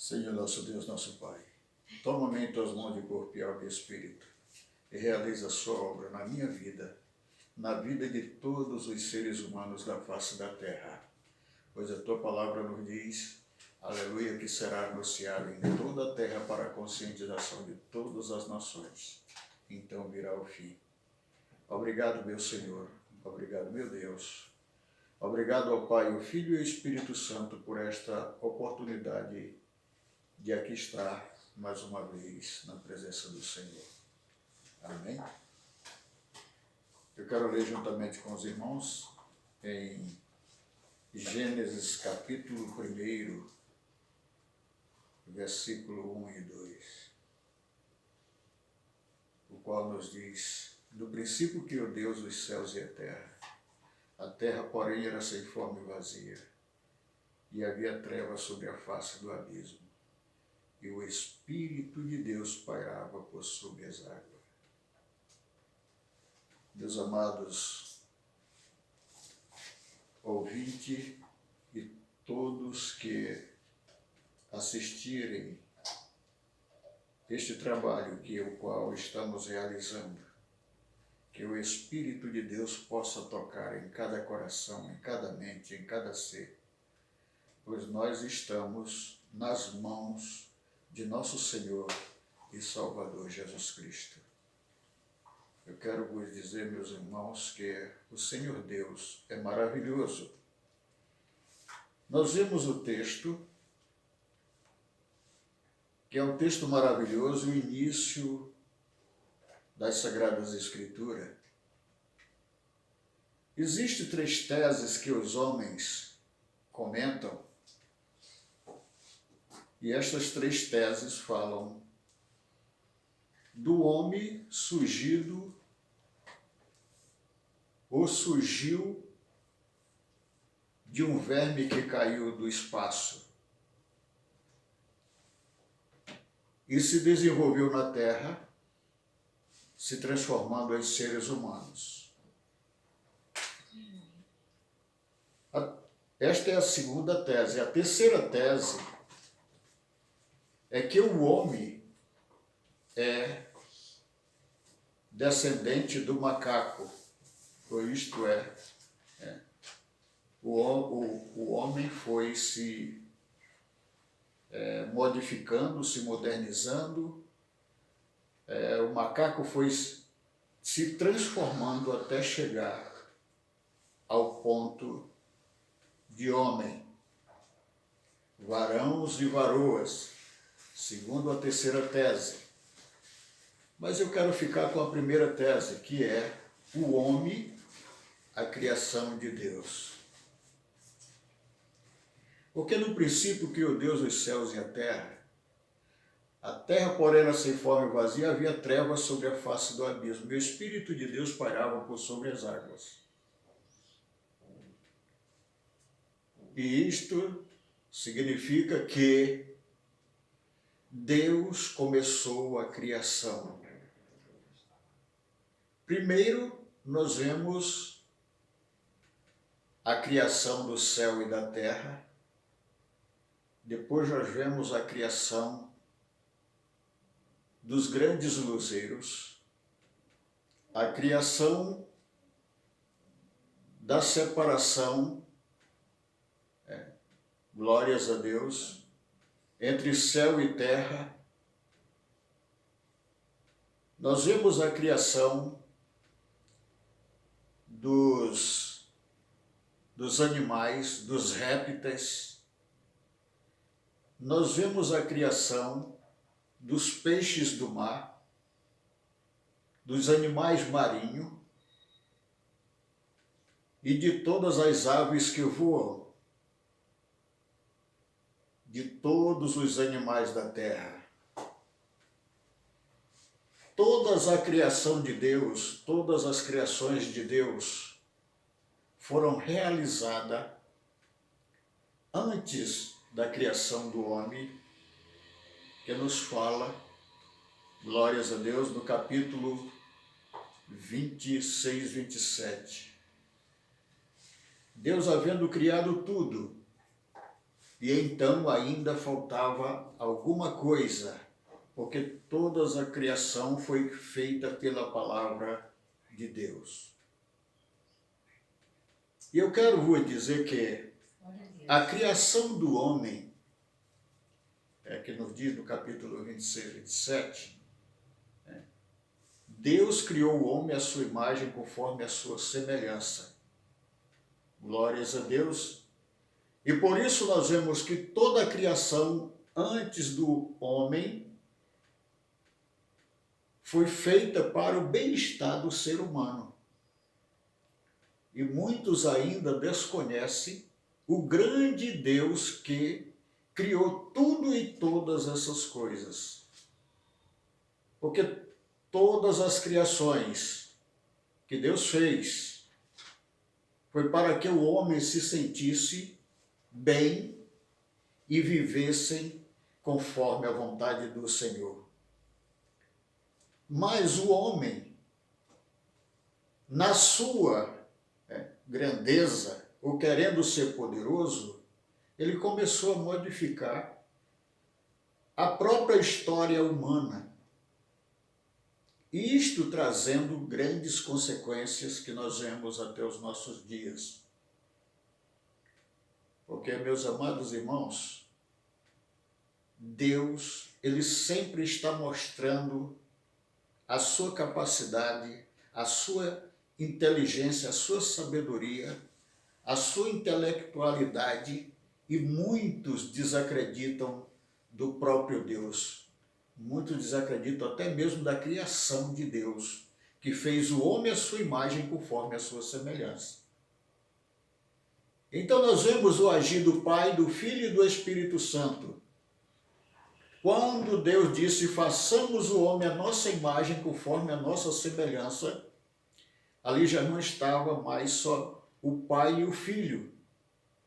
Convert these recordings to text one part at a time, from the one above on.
Senhor nosso Deus, nosso Pai, toma-me em tuas mãos de corpo e alma e espírito e realiza a sua obra na minha vida, na vida de todos os seres humanos da face da terra. Pois a tua palavra nos diz, aleluia, que será anunciado em toda a terra para a conscientização de todas as nações. Então virá o fim. Obrigado, meu Senhor. Obrigado, meu Deus. Obrigado ao Pai, ao Filho e ao Espírito Santo por esta oportunidade de aqui estar mais uma vez na presença do Senhor. Amém? Eu quero ler juntamente com os irmãos em Gênesis capítulo 1, versículo 1 e 2, o qual nos diz: no princípio criou Deus os céus e a terra, porém, era sem forma e vazia, e havia trevas sobre a face do abismo, e o Espírito de Deus pairava por sobre as águas. Meus amados ouvintes e todos que assistirem este trabalho o qual estamos realizando, que o Espírito de Deus possa tocar em cada coração, em cada mente, em cada ser, pois nós estamos nas mãos de nosso Senhor e Salvador Jesus Cristo. Eu quero vos dizer, meus irmãos, que o Senhor Deus é maravilhoso. Nós vemos o texto, que é um texto maravilhoso, o início das Sagradas Escrituras. Existem 3 teses que os homens comentam, e estas 3 teses falam do homem surgido ou surgiu de um verme que caiu do espaço e se desenvolveu na terra, se transformando em seres humanos. Esta é a segunda tese. A terceira tese é que o homem é descendente do macaco, ou isto é, o homem foi se modificando, se modernizando, o macaco foi se transformando até chegar ao ponto de homem, varãos e varoas, segundo a terceira tese. Mas eu quero ficar com a primeira tese, que é o homem, a criação de Deus. Porque no princípio criou Deus os céus e a terra, porém, era sem forma e vazia, havia trevas sobre a face do abismo, e o Espírito de Deus pairava por sobre as águas. E isto significa que Deus começou a criação. Primeiro, nós vemos a criação do céu e da terra. Depois nós vemos a criação dos grandes luzeiros, a criação da separação, glórias a Deus, entre céu e terra. Nós vemos a criação dos animais, dos répteis. Nós vemos a criação dos peixes do mar, dos animais marinhos e de todas as aves que voam, de todos os animais da terra. Todas a criação de Deus, todas as criações de Deus foram realizadas antes da criação do homem, que nos fala, glórias a Deus, no capítulo 26, 27. Deus, havendo criado tudo, E então ainda faltava alguma coisa, porque toda a criação foi feita pela palavra de Deus. E eu quero vos dizer que a criação do homem, que nos diz no capítulo 26, 27, Deus criou o homem à sua imagem conforme a sua semelhança. Glórias a Deus. E por isso nós vemos que toda a criação antes do homem foi feita para o bem-estar do ser humano. E muitos ainda desconhecem o grande Deus que criou tudo e todas essas coisas. Porque todas as criações que Deus fez foi para que o homem se sentisse bem e vivessem conforme a vontade do Senhor. Mas o homem, na sua grandeza, ou querendo ser poderoso, ele começou a modificar a própria história humana. E isto trazendo grandes consequências que nós vemos até os nossos dias. Porque, meus amados irmãos, Deus, ele sempre está mostrando a sua capacidade, a sua inteligência, a sua sabedoria, a sua intelectualidade, e muitos desacreditam do próprio Deus. Muitos desacreditam até mesmo da criação de Deus, que fez o homem à sua imagem conforme a sua semelhança. Então nós vemos o agir do Pai, do Filho e do Espírito Santo. Quando Deus disse, façamos o homem à nossa imagem conforme a nossa semelhança, ali já não estava mais só o Pai e o Filho.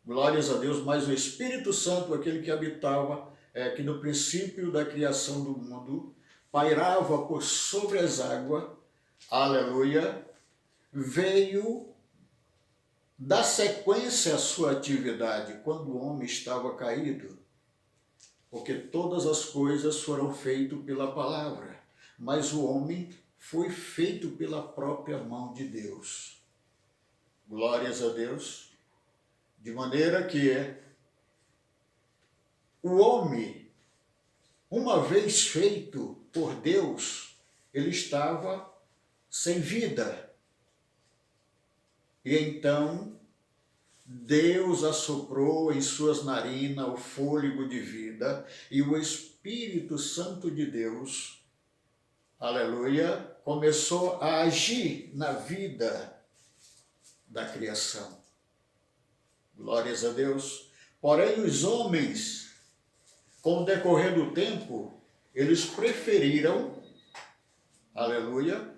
Glórias a Deus, mas o Espírito Santo, aquele que habitava, que no princípio da criação do mundo, pairava por sobre as águas, aleluia, veio dar sequência à sua atividade quando o homem estava caído. Porque todas as coisas foram feitas pela palavra, mas o homem foi feito pela própria mão de Deus. Glórias a Deus. De maneira que o homem, uma vez feito por Deus, ele estava sem vida. E então Deus assoprou em suas narinas o fôlego de vida e o Espírito Santo de Deus, aleluia, começou a agir na vida da criação. Glórias a Deus. Porém, os homens, com o decorrer do tempo, eles preferiram, aleluia,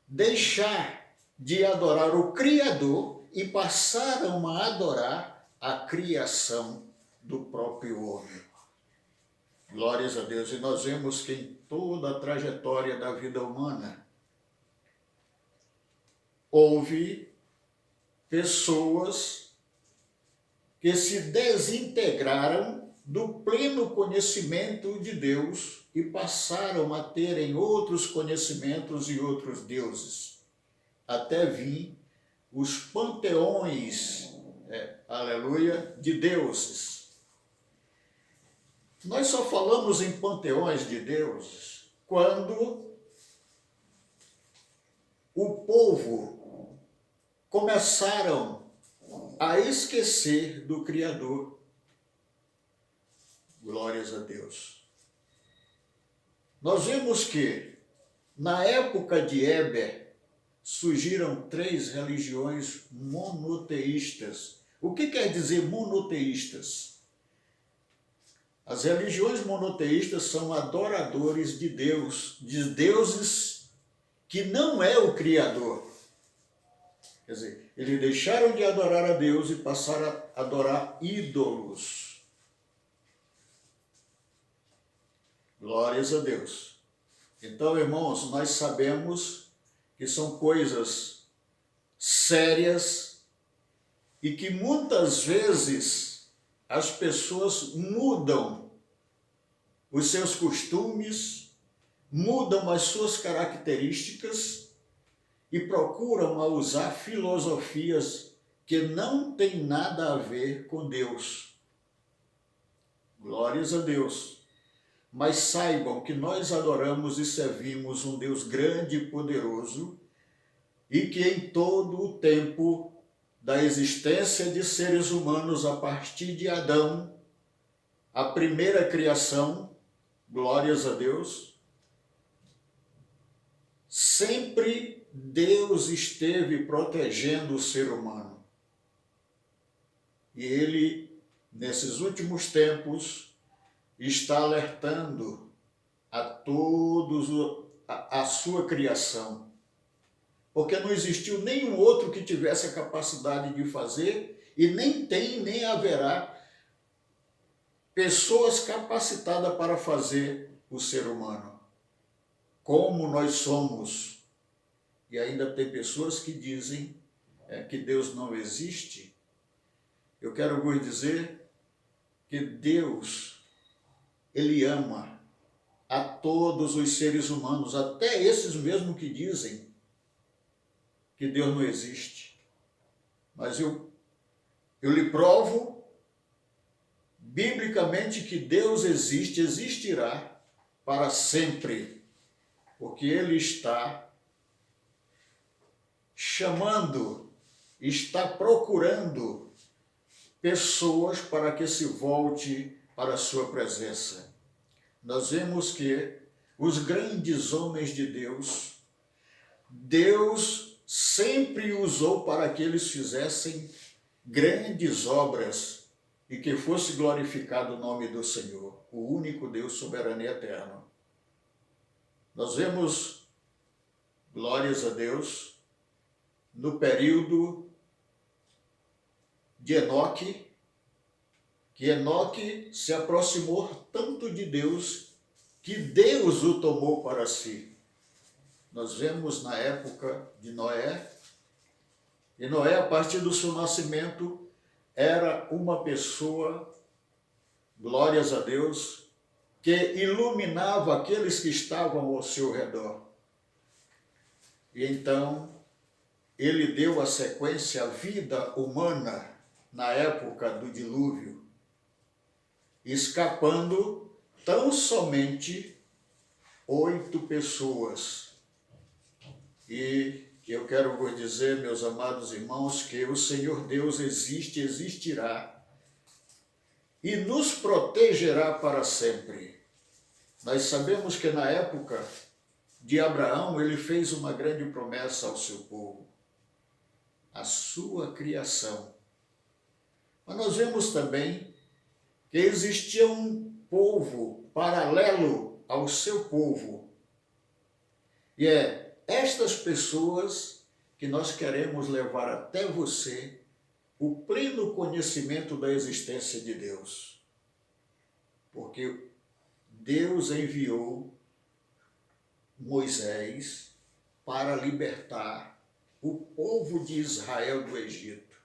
deixar de adorar o Criador e passaram a adorar a criação do próprio homem. Glórias a Deus. E nós vemos que em toda a trajetória da vida humana, houve pessoas que se desintegraram do pleno conhecimento de Deus e passaram a terem outros conhecimentos e outros deuses, até vir os panteões, aleluia, de deuses. Nós só falamos em panteões de deuses quando o povo começaram a esquecer do Criador. Glórias a Deus. Nós vemos que, na época de Éber, surgiram 3 religiões monoteístas. O que quer dizer monoteístas? As religiões monoteístas são adoradores de Deus, de deuses que não é o Criador. Quer dizer, eles deixaram de adorar a Deus e passaram a adorar ídolos. Glórias a Deus. Então, irmãos, nós sabemos que são coisas sérias e que muitas vezes as pessoas mudam os seus costumes, mudam as suas características e procuram usar filosofias que não têm nada a ver com Deus. Glórias a Deus. Mas saibam que nós adoramos e servimos um Deus grande e poderoso e que em todo o tempo da existência de seres humanos a partir de Adão, a primeira criação, glórias a Deus, sempre Deus esteve protegendo o ser humano. E Ele, nesses últimos tempos, está alertando a todos a sua criação. Porque não existiu nenhum outro que tivesse a capacidade de fazer e nem tem, nem haverá pessoas capacitadas para fazer o ser humano. Como nós somos. E ainda tem pessoas que dizem que Deus não existe. Eu quero vos dizer que Deus, Ele ama a todos os seres humanos, até esses mesmo que dizem que Deus não existe. Mas eu lhe provo biblicamente que Deus existe, existirá para sempre, porque Ele está chamando, está procurando pessoas para que se volte para a sua presença. Nós vemos que os grandes homens de Deus, Deus sempre usou para que eles fizessem grandes obras e que fosse glorificado o nome do Senhor, o único Deus soberano e eterno. Nós vemos, glórias a Deus, no período de Enoque, que Enoque se aproximou tanto de Deus que Deus o tomou para si. Nós vemos na época de Noé, e Noé, a partir do seu nascimento, era uma pessoa, glórias a Deus, que iluminava aqueles que estavam ao seu redor. E então, ele deu a sequência à vida humana na época do dilúvio, escapando tão somente 8 pessoas. E eu quero vos dizer, meus amados irmãos, que o Senhor Deus existe, existirá e nos protegerá para sempre. Nós sabemos que na época de Abraão, ele fez uma grande promessa ao seu povo, a sua criação. Mas nós vemos também que existia um povo paralelo ao seu povo. E é estas pessoas que nós queremos levar até você o pleno conhecimento da existência de Deus. Porque Deus enviou Moisés para libertar o povo de Israel do Egito.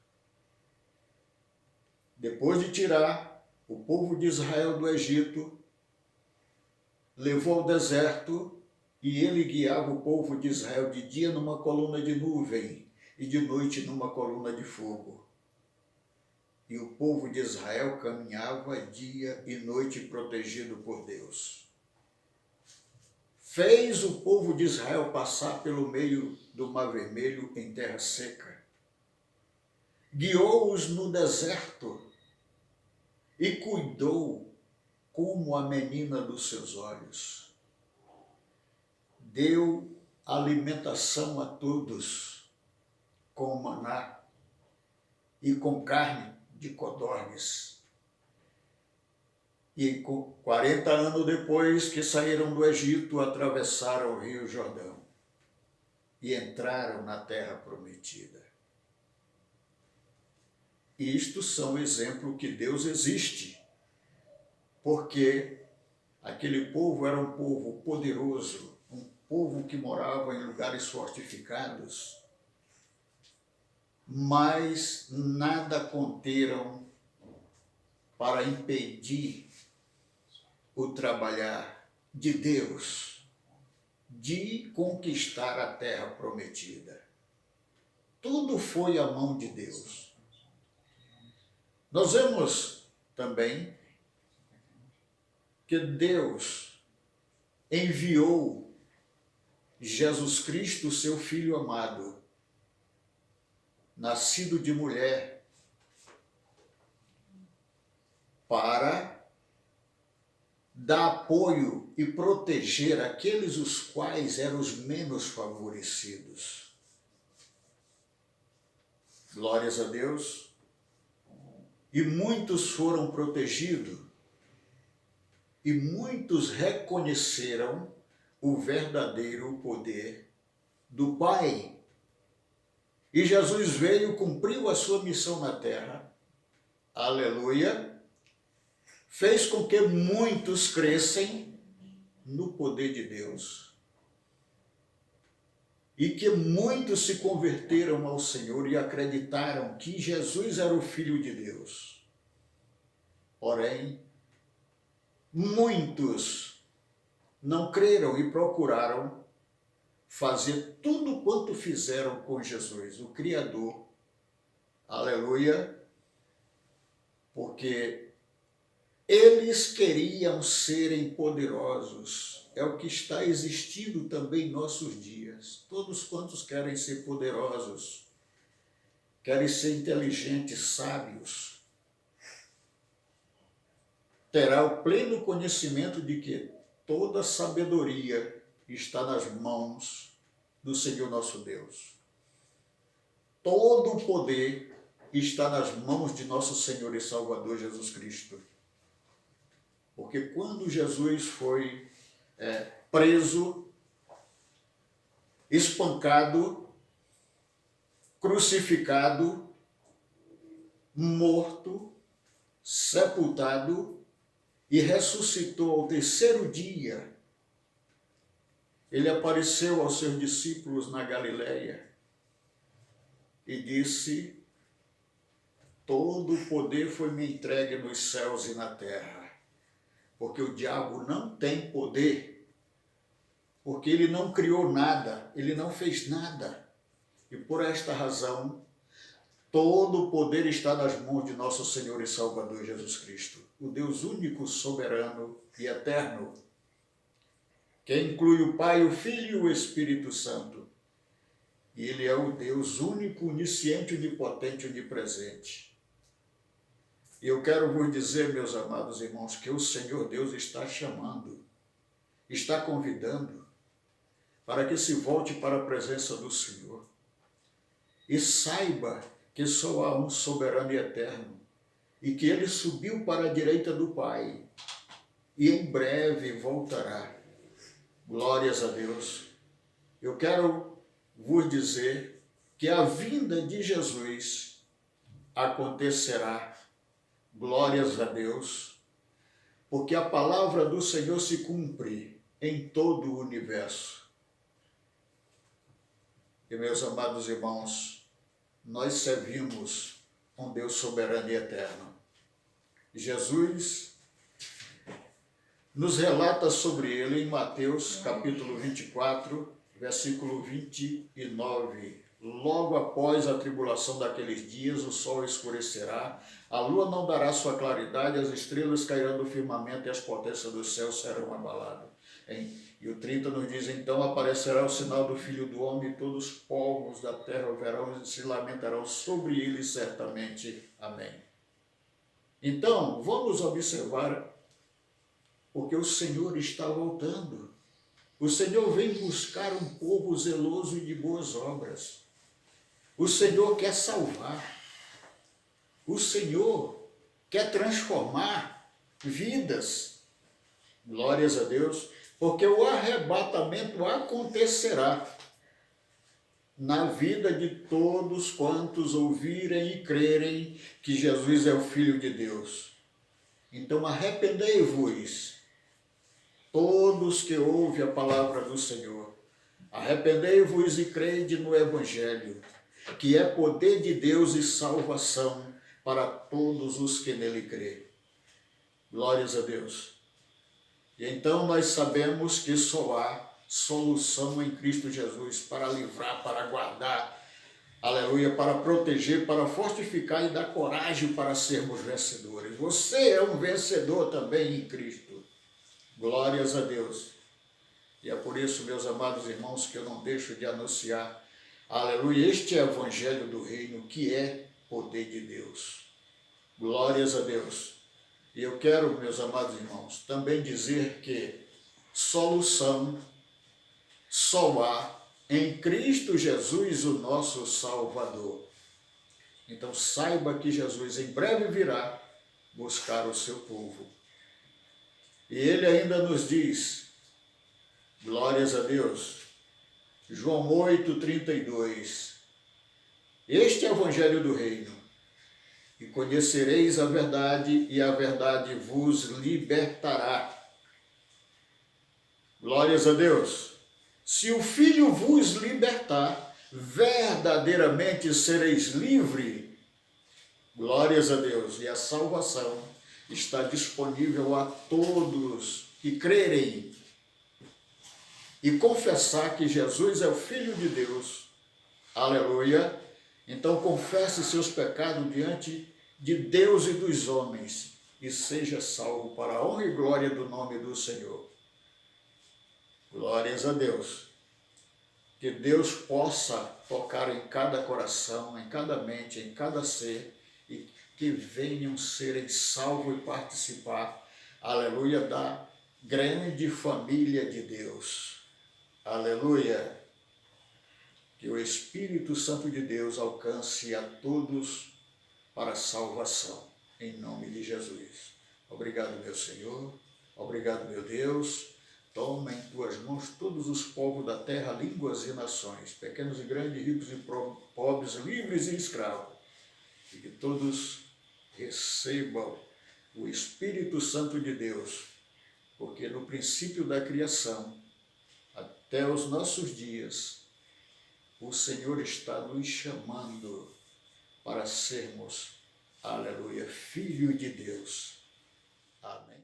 Depois de tirar o povo de Israel do Egito, levou ao deserto e ele guiava o povo de Israel de dia numa coluna de nuvem e de noite numa coluna de fogo. E o povo de Israel caminhava dia e noite protegido por Deus. Fez o povo de Israel passar pelo meio do Mar Vermelho em terra seca. Guiou-os no deserto e cuidou como a menina dos seus olhos. Deu alimentação a todos com maná e com carne de codornas. E 40 anos depois que saíram do Egito, atravessaram o Rio Jordão e entraram na terra prometida. Isto são exemplos que Deus existe, porque aquele povo era um povo poderoso, um povo que morava em lugares fortificados, mas nada conteram para impedir o trabalhar de Deus de conquistar a terra prometida. Tudo foi a mão de Deus. Nós vemos também que Deus enviou Jesus Cristo, seu Filho amado, nascido de mulher, para dar apoio e proteger aqueles os quais eram os menos favorecidos. Glórias a Deus. E muitos foram protegidos, e muitos reconheceram o verdadeiro poder do Pai. E Jesus veio, cumpriu a sua missão na terra, aleluia, fez com que muitos crescem no poder de Deus. E que muitos se converteram ao Senhor e acreditaram que Jesus era o Filho de Deus. Porém, muitos não creram e procuraram fazer tudo quanto fizeram com Jesus, o Criador. Aleluia! Porque eles queriam serem poderosos. É o que está existindo também em nossos dias. Todos quantos querem ser poderosos, querem ser inteligentes, sábios, terá o pleno conhecimento de que toda sabedoria está nas mãos do Senhor nosso Deus. Todo o poder está nas mãos de nosso Senhor e Salvador Jesus Cristo. Porque quando Jesus foi preso, espancado, crucificado, morto, sepultado e ressuscitou ao terceiro dia, ele apareceu aos seus discípulos na Galileia e disse: todo o poder foi me entregue nos céus e na terra. Porque o diabo não tem poder, porque ele não criou nada, ele não fez nada. E por esta razão, todo o poder está nas mãos de nosso Senhor e Salvador Jesus Cristo, o Deus único, soberano e eterno, que inclui o Pai, o Filho e o Espírito Santo. E ele é o Deus único, onisciente, onipotente, onipresente. E eu quero vos dizer, meus amados irmãos, que o Senhor Deus está chamando, está convidando, para que se volte para a presença do Senhor. E saiba que só há um soberano e eterno, e que ele subiu para a direita do Pai, e em breve voltará. Glórias a Deus. Eu quero vos dizer que a vinda de Jesus acontecerá. Glórias a Deus, porque a palavra do Senhor se cumpre em todo o universo. E meus amados irmãos, nós servimos um Deus soberano e eterno. Jesus nos relata sobre ele em Mateus capítulo 24, versículo 29. Logo após a tribulação daqueles dias, o sol escurecerá, a lua não dará sua claridade, as estrelas cairão do firmamento e as potências do céu serão abaladas. E o 30 nos diz: então aparecerá o sinal do Filho do Homem, e todos os povos da terra o verão e se lamentarão sobre ele certamente. Amém. Então, vamos observar, porque o Senhor está voltando. O Senhor vem buscar um povo zeloso e de boas obras. O Senhor quer salvar. O Senhor quer transformar vidas. Glórias a Deus, porque o arrebatamento acontecerá na vida de todos quantos ouvirem e crerem que Jesus é o Filho de Deus. Então arrependei-vos, todos que ouvem a palavra do Senhor. Arrependei-vos e crede no Evangelho, que é poder de Deus e salvação para todos os que nele crêem. Glórias a Deus. E então nós sabemos que só há solução em Cristo Jesus para livrar, para guardar, aleluia, para proteger, para fortificar e dar coragem para sermos vencedores. Você é um vencedor também em Cristo. Glórias a Deus. E é por isso, meus amados irmãos, que eu não deixo de anunciar, aleluia, este evangelho do reino que é poder de Deus. Glórias a Deus. E eu quero, meus amados irmãos, também dizer que solução só há em Cristo Jesus, o nosso Salvador. Então saiba que Jesus em breve virá buscar o seu povo. E ele ainda nos diz, glórias a Deus, João 8:32, este é o evangelho do reino, e conhecereis a verdade, e a verdade vos libertará. Glórias a Deus. Se o Filho vos libertar, verdadeiramente sereis livres. Glórias a Deus. E a salvação está disponível a todos que crerem e confessar que Jesus é o Filho de Deus. Aleluia. Então confesse seus pecados diante de Deus e dos homens e seja salvo para a honra e glória do nome do Senhor. Glórias a Deus. Que Deus possa tocar em cada coração, em cada mente, em cada ser e que venham serem salvos e participar, aleluia, da grande família de Deus. Aleluia. Que o Espírito Santo de Deus alcance a todos para a salvação, em nome de Jesus. Obrigado, meu Senhor. Obrigado, meu Deus. Toma em tuas mãos todos os povos da terra, línguas e nações, pequenos e grandes, ricos e pobres, livres e escravos, e que todos recebam o Espírito Santo de Deus, porque no princípio da criação, até os nossos dias, o Senhor está nos chamando para sermos, aleluia, filho de Deus. Amém.